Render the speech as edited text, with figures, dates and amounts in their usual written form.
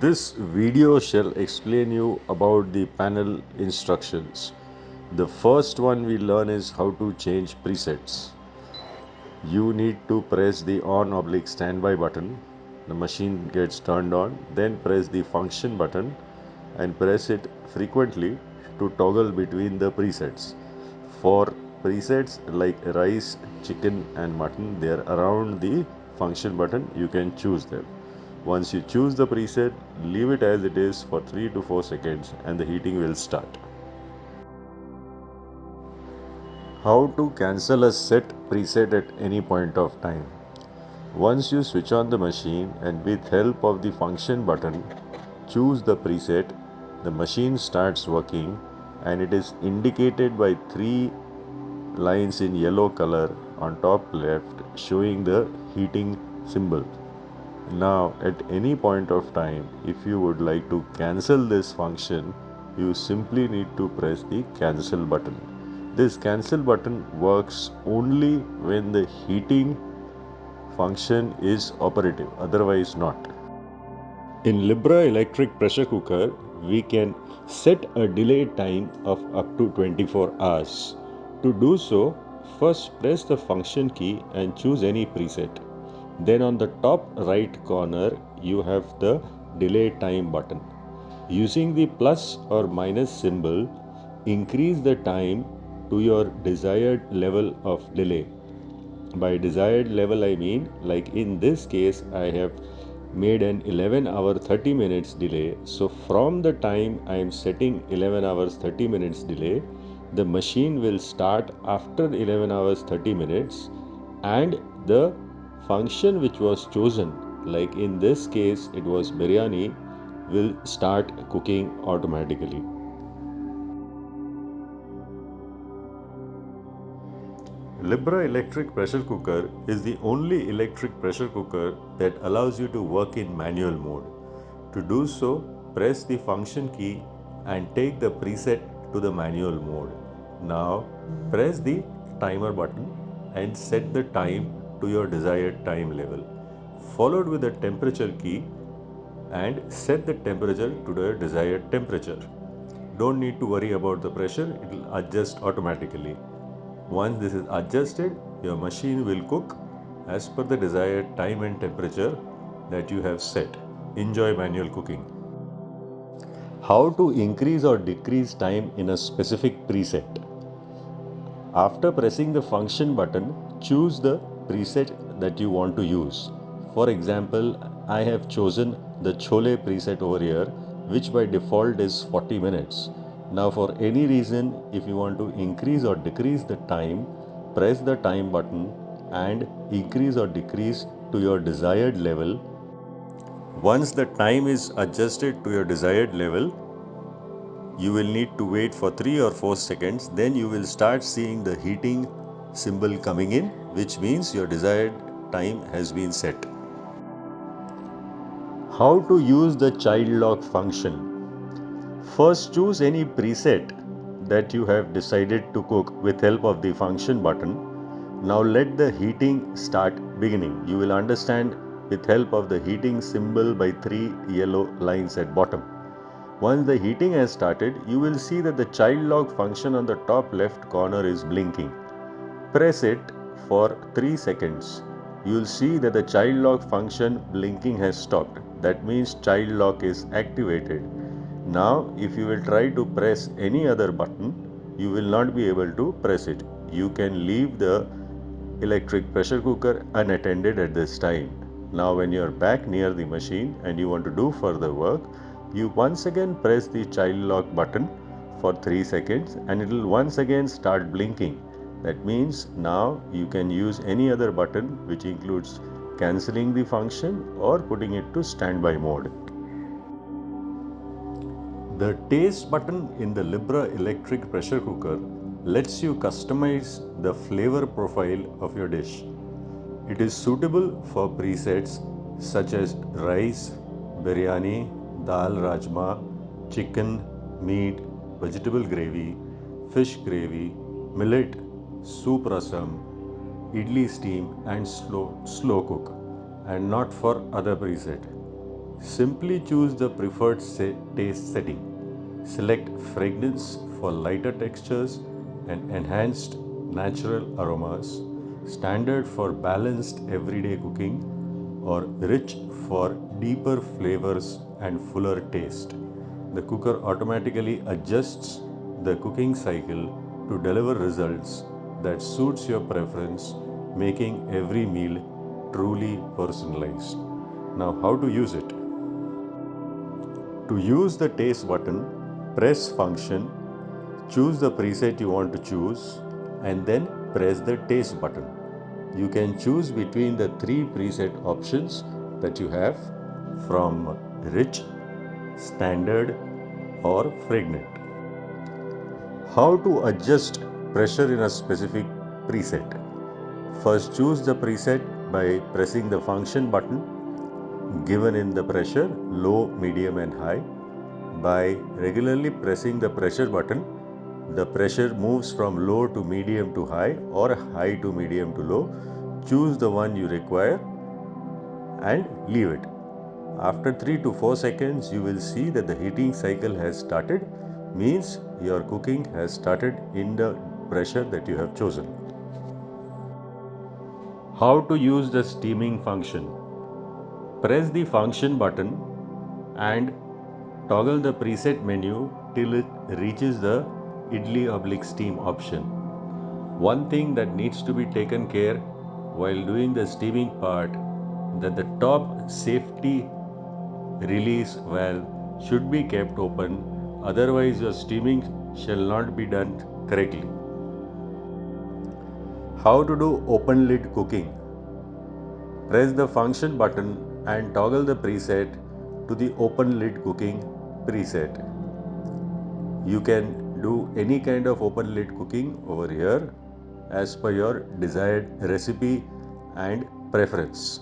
This video shall explain you about the panel instructions. The first one we learn is how to change presets. You need to press the on/standby button. The machine gets turned on. Then press the function button and press it frequently to toggle between the presets. For presets like rice, chicken and mutton, they are around the function button. You can choose them. Once you choose the preset, leave it as it is for 3 to 4 seconds and the heating will start. How to cancel a set preset at any point of time. Once you switch on the machine and with help of the function button choose the preset, the machine starts working and it is indicated by 3 lines in yellow color on top left showing the heating symbol. Now at any point of time, if you would like to cancel this function, you simply need to press the cancel button. This cancel button works only when the heating function is operative, otherwise not. In Libra electric pressure cooker, we can set a delay time of up to 24 hours. To do so, first press the function key and choose any preset. Then on the top right corner, you have the delay time button. Using the plus or minus symbol, increase the time to your desired level of delay. By desired level, I mean, like in this case, I have made an 11 hour 30 minutes delay. So from the time I am setting 11 hours 30 minutes delay, the machine will start after 11 hours 30 minutes and the function which was chosen, like in this case it was biryani, will start cooking automatically. Libra electric pressure cooker is the only electric pressure cooker that allows you to work in manual mode. To do so, press the function key and take the preset to the manual mode. Now, press the timer button and set the time to your desired time level, followed with the temperature key and set the temperature to the desired temperature. Don't need to worry about the pressure, it will adjust automatically. Once this is adjusted, your machine will cook as per the desired time and temperature that you have set. Enjoy manual cooking. How to increase or decrease time in a specific preset. After pressing the function button, choose the preset that you want to use. For example, I have chosen the Chole preset over here, which by default is 40 minutes. Now for any reason, if you want to increase or decrease the time, press the time button and increase or decrease to your desired level. Once the time is adjusted to your desired level, you will need to wait for 3 or 4 seconds. Then you will start seeing the heating symbol coming in, which means your desired time has been set. How to use the child lock function. First, choose any preset that you have decided to cook with help of the function button. Now let the heating start beginning. You will understand with help of the heating symbol by 3 yellow lines at bottom. Once the heating has started, you will see that the child lock function on the top left corner is blinking. Press it for 3 seconds. You will see that the child lock function blinking has stopped. That means child lock is activated. Now, if you will try to press any other button, you will not be able to press it. You can leave the electric pressure cooker unattended at this time. Now when you are back near the machine and you want to do further work, you once again press the child lock button for 3 seconds and it will once again start blinking. That means now you can use any other button, which includes cancelling the function or putting it to standby mode. The taste button in the Libra electric pressure cooker lets you customize the flavor profile of your dish. It is suitable for presets such as rice, biryani, dal rajma, chicken, meat, vegetable gravy, fish gravy, millet, soup rasam, idli steam and slow cook, and not for other preset. Simply choose the preferred taste setting. Select fragrance for lighter textures and enhanced natural aromas, standard for balanced everyday cooking, or rich for deeper flavors and fuller taste. The cooker automatically adjusts the cooking cycle to deliver results that suits your preference, making every meal truly personalized. Now, how to use it? To use the taste button, press function, choose the preset you want to choose, and then press the taste button. You can choose between the three preset options that you have from rich, standard, or fragrant. How to adjust pressure in a specific preset? First, choose the preset by pressing the function button given in the pressure low, medium, and high. By regularly pressing the pressure button, the pressure moves from low to medium to high or high to medium to low. Choose the one you require and leave it. After 3 to 4 seconds, you will see that the heating cycle has started, means your cooking has started in the pressure that you have chosen. How to use the steaming function? Press the function button and toggle the preset menu till it reaches the idli/steam option. One thing that needs to be taken care while doing the steaming part, that the top safety release valve should be kept open, otherwise your steaming shall not be done correctly. How to do open lid cooking? Press the function button and toggle the preset to the open lid cooking preset. You can do any kind of open lid cooking over here as per your desired recipe and preference.